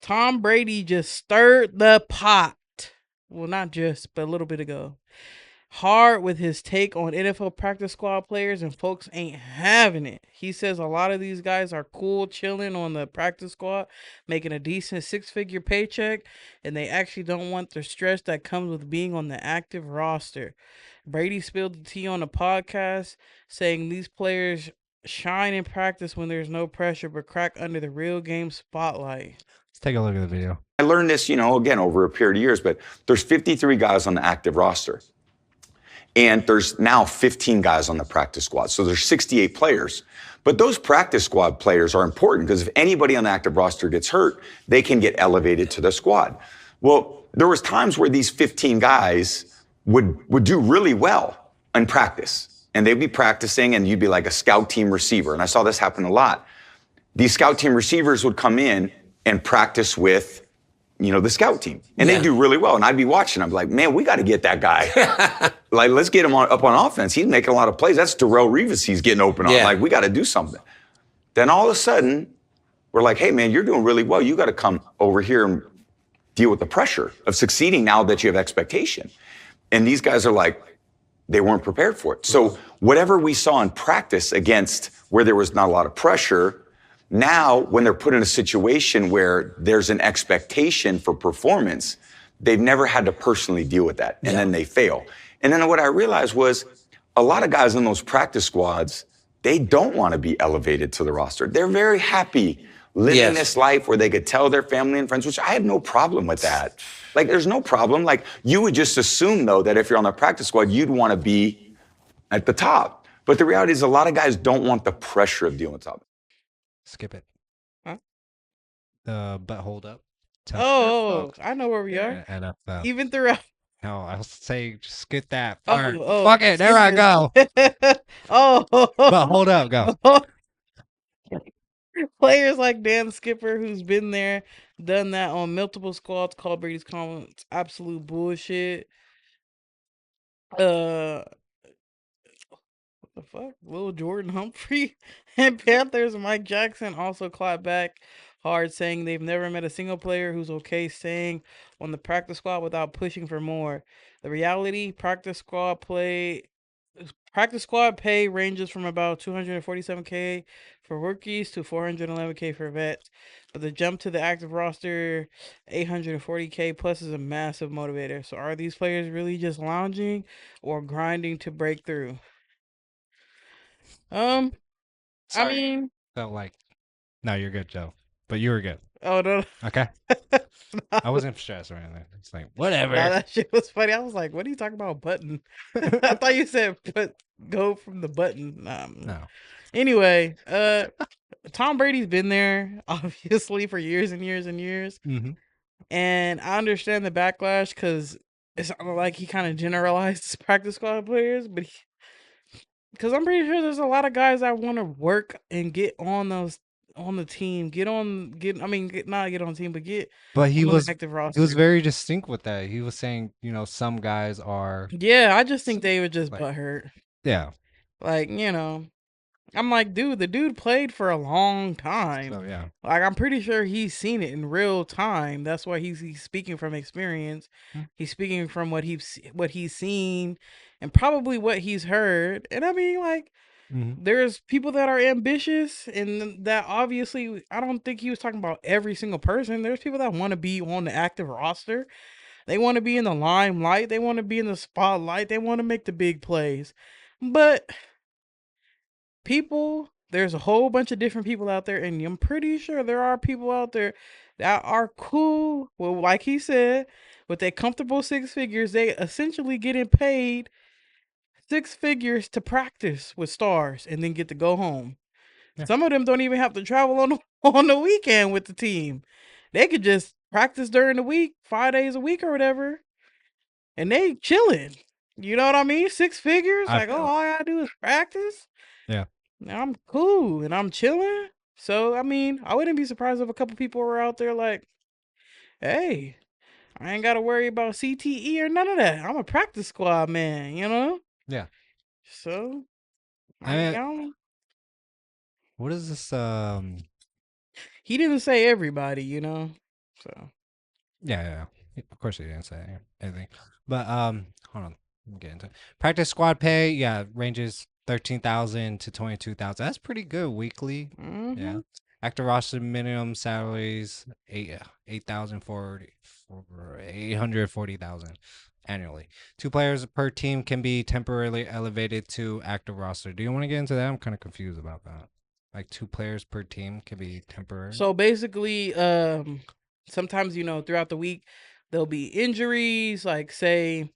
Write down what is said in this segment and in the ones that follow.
Tom Brady just stirred the pot. Well, not just, but a little bit ago. Hard with his take on NFL practice squad players, and folks ain't having it. He says a lot of these guys are cool chilling on the practice squad, making a decent six-figure paycheck, and they actually don't want the stress that comes with being on the active roster. Brady spilled the tea on the podcast, saying these players shine in practice when there's no pressure, but crack under the real game spotlight. Let's take a look at the video. I learned this, again, over a period of years, but there's 53 guys on the active roster. And there's now 15 guys on the practice squad. So there's 68 players. But those practice squad players are important because if anybody on the active roster gets hurt, they can get elevated to the squad. Well, there was times where these 15 guys would do really well in practice. And they'd be practicing and you'd be like a scout team receiver. And I saw this happen a lot. These scout team receivers would come in and practice with the scout team. And they do really well. And I'd be watching. I'm like, man, we got to get that guy. Like, let's get him up on offense. He's making a lot of plays. That's Darrelle Revis he's getting open on. Like, we got to do something. Then all of a sudden, we're like, hey, man, you're doing really well. You got to come over here and deal with the pressure of succeeding now that you have expectation. And these guys are like, they weren't prepared for it. So whatever we saw in practice against where there was not a lot of pressure, now, when they're put in a situation where there's an expectation for performance, they've never had to personally deal with that, and then they fail. And then what I realized was a lot of guys in those practice squads, they don't want to be elevated to the roster. They're very happy living this life where they could tell their family and friends, which I have no problem with that. Like, there's no problem. Like, you would just assume, though, that if you're on the practice squad, you'd want to be at the top. But the reality is a lot of guys don't want the pressure of dealing with top. Skip it. Huh? But hold up. Oh, I know where we are. NFL. Even throughout. No, I'll say just skip that Oh, part. oh, Fuck it. There I go. But hold up. Go. Players like Dan Skipper, who's been there, done that on multiple squads, called Brady's comments absolute bullshit. What the fuck? Lil Jordan Humphrey and Panthers Mike Jackson also clapped back hard, saying they've never met a single player who's okay staying on the practice squad without pushing for more. The reality, practice squad pay ranges from about $247K for rookies to $411K for vets, but the jump to the active roster, $840K plus, is a massive motivator. So are these players really just lounging or grinding to break through? Sorry. I mean, Felt like, no, you're good, Joe. But you were good. Oh no. Okay. I wasn't stressed or anything. It's like whatever. Nah, that shit was funny. I was like, "What are you talking about, button?" I thought you said go from the button. No. Anyway, Tom Brady's been there obviously for years and years and years, and I understand the backlash because it's not like he kind of generalized his practice squad players, but because I'm pretty sure there's a lot of guys that want to work and get on the team, not get on the team, but get. But he on the was active roster. he was very distinct with that. He was saying, some guys are. Yeah, I just think they were just like, butthurt. Yeah. Like, I'm like, dude, the dude played for a long time. So yeah. Like, I'm pretty sure he's seen it in real time. That's why he's speaking from experience. He's speaking from what he's seen and probably what he's heard. And I mean, like, there's people that are ambitious, and that obviously, I don't think he was talking about every single person. There's people that want to be on the active roster. They want to be in the limelight. They want to be in the spotlight. They want to make the big plays. But there's a whole bunch of different people out there, and I'm pretty sure there are people out there that are cool. Well, like he said, with their comfortable six figures, they essentially getting paid six figures to practice with stars and then get to go home. Yeah. Some of them don't even have to travel on the weekend with the team. They could just practice during the week, 5 days a week or whatever, and they chilling. You know what I mean? Six figures. All I gotta do is practice. Yeah. I'm cool and I'm chilling. So I mean, I wouldn't be surprised if a couple people were out there like, "Hey, I ain't gotta worry about CTE or none of that. I'm a practice squad man." Yeah. So what is this? He didn't say everybody, So Yeah. Of course he didn't say anything. But hold on. Let me get into it. Practice squad pay, ranges 13,000 to 22,000. That's pretty good weekly. Yeah. Active roster minimum salaries 8,000 for 840,000 annually. 2 players per team can be temporarily elevated to active roster. Do you want to get into that? I'm kind of confused about that. Like 2 players per team can be temporary. So basically, sometimes throughout the week there'll be injuries, like say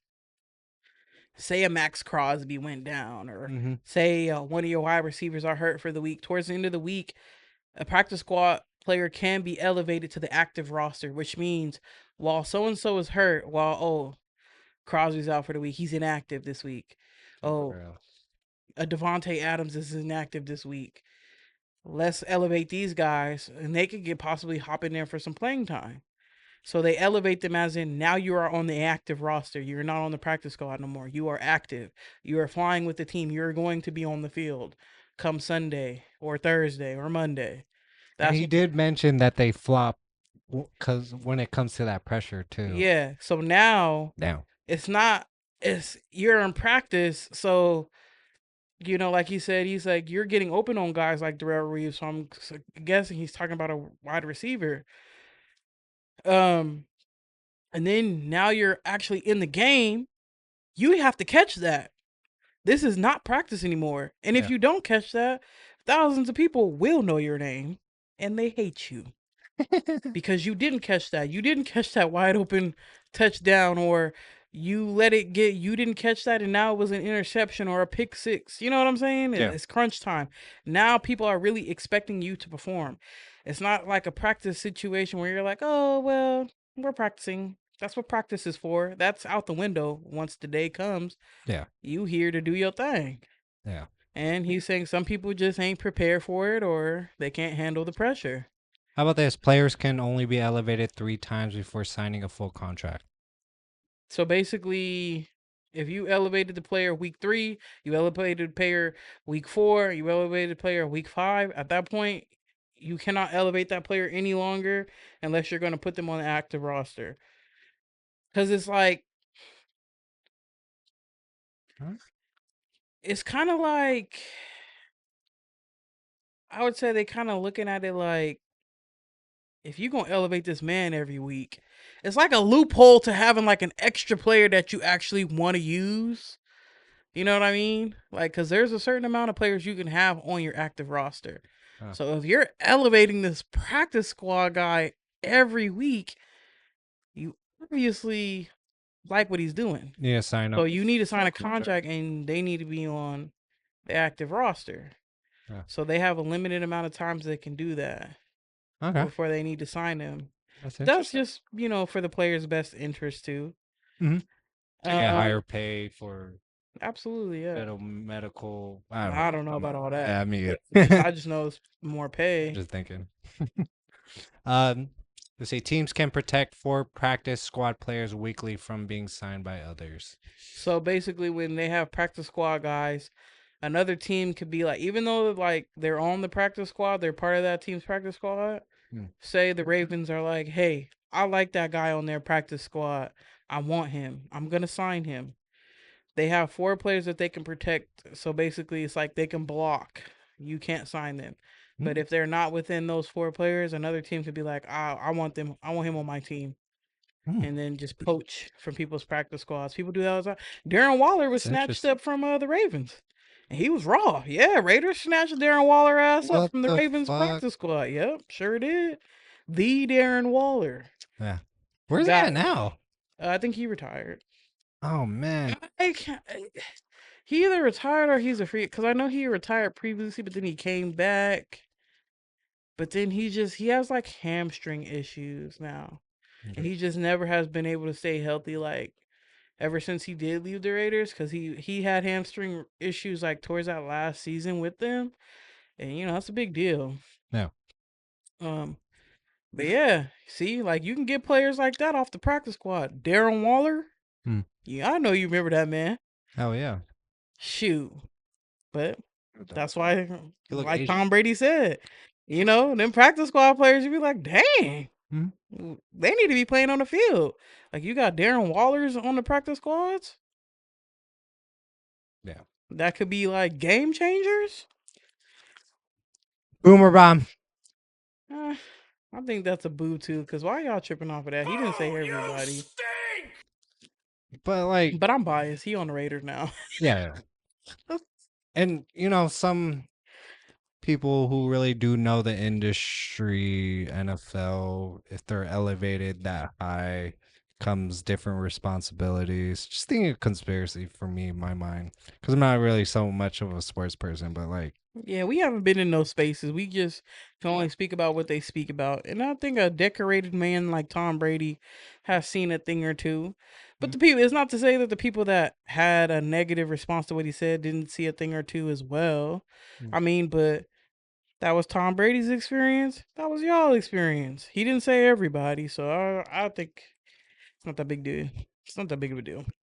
a Max Crosby went down, or say one of your wide receivers are hurt for the week. Towards the end of the week, a practice squad player can be elevated to the active roster, which means while so and so is hurt, while Crosby's out for the week, he's inactive this week. Oh, a Devontae Adams is inactive this week. Let's elevate these guys, and they could possibly hop in there for some playing time. So they elevate them as in now you are on the active roster. You're not on the practice squad no more. You are active. You are flying with the team. You're going to be on the field come Sunday or Thursday or Monday. And he did mention that they flop because when it comes to that pressure too. Yeah. So now it's not. It's you're in practice. So like he said, he's like you're getting open on guys like Darrell Reeves. So I'm guessing he's talking about a wide receiver. And then now you're actually in the game. You have to catch that. This is not practice anymore. And if you don't catch that, thousands of people will know your name and they hate you. Because you didn't catch that. You didn't catch that wide open touchdown, or you didn't catch that and now it was an interception or a pick six. You know what I'm saying? Yeah. It's crunch time. Now people are really expecting you to perform. It's not like a practice situation where you're like, oh, well, we're practicing. That's what practice is for. That's out the window once the day comes. Yeah. You here to do your thing. Yeah. And he's saying some people just ain't prepared for it, or they can't handle the pressure. How about this? Players can only be elevated 3 times before signing a full contract. So basically, if you elevated the player week 3, you elevated the player week 4, you elevated the player week 5, at that point, you cannot elevate that player any longer unless you're going to put them on the active roster. Because it's like, it's kind of like, I would say they kind of looking at it like, if you're going to elevate this man every week, it's like a loophole to having like an extra player that you actually want to use. You know what I mean? Like, because there's a certain amount of players you can have on your active roster. So if you're elevating this practice squad guy every week, you obviously like what he's doing. Yeah, sign up. So you need to sign a contract, and they need to be on the active roster. So they have a limited amount of times they can do that before they need to sign him. That's just for the player's best interest too. Higher pay for absolutely, yeah. medical. I don't know about all that. Yeah, me. I just know it's more pay. Just thinking. Let's say teams can protect 4 practice squad players weekly from being signed by others. So basically, when they have practice squad guys, another team could be like, even though like they're on the practice squad, they're part of that team's practice squad. Say the Ravens are like, hey, I like that guy on their practice squad. I want him. I'm gonna sign him. They have 4 players that they can protect. So basically, it's like they can block. You can't sign them. But if they're not within those 4 players, another team could be like, I want them. I want him on my team. And then just poach from people's practice squads. People do that all the time. Darren Waller was snatched up from the Ravens. And he was raw. Yeah, Raiders snatched Darren Waller ass up from the Ravens practice squad. Yep, sure did. The Darren Waller. Yeah. Where's he at now? I think he retired. Oh, man. He either retired or he's a free, because I know he retired previously, but then he came back. But then he has like hamstring issues now. And he just never has been able to stay healthy, like ever since he did leave the Raiders, because he had hamstring issues like towards that last season with them. And that's a big deal. Yeah. But yeah, see, like you can get players like that off the practice squad. Darren Waller. Yeah, I know you remember that man. Oh yeah. Shoot. But that's why, like Tom Brady said, them practice squad players, you be like, dang. They need to be playing on the field. Like you got Darren Wallers on the practice squads. Yeah. That could be like game changers. Boomer bomb. I think that's a boo too. Cause why y'all tripping off of that? He didn't say everybody. But like, But I'm biased. He on the Raiders now. yeah. And you know, some people who really do know the industry, NFL, if they're elevated that high, comes different responsibilities. Just thinking of conspiracy for me in my mind, because I'm not really so much of a sports person, but like, Yeah, we haven't been in those spaces. We just can only speak about what they speak about. And I think a decorated man like Tom Brady has seen a thing or two. But the people, it's not to say that the people that had a negative response to what he said didn't see a thing or two as well. I mean, but that was Tom Brady's experience. That was y'all experience. He didn't say everybody. So I think it's not that big deal. It's not that big of a deal.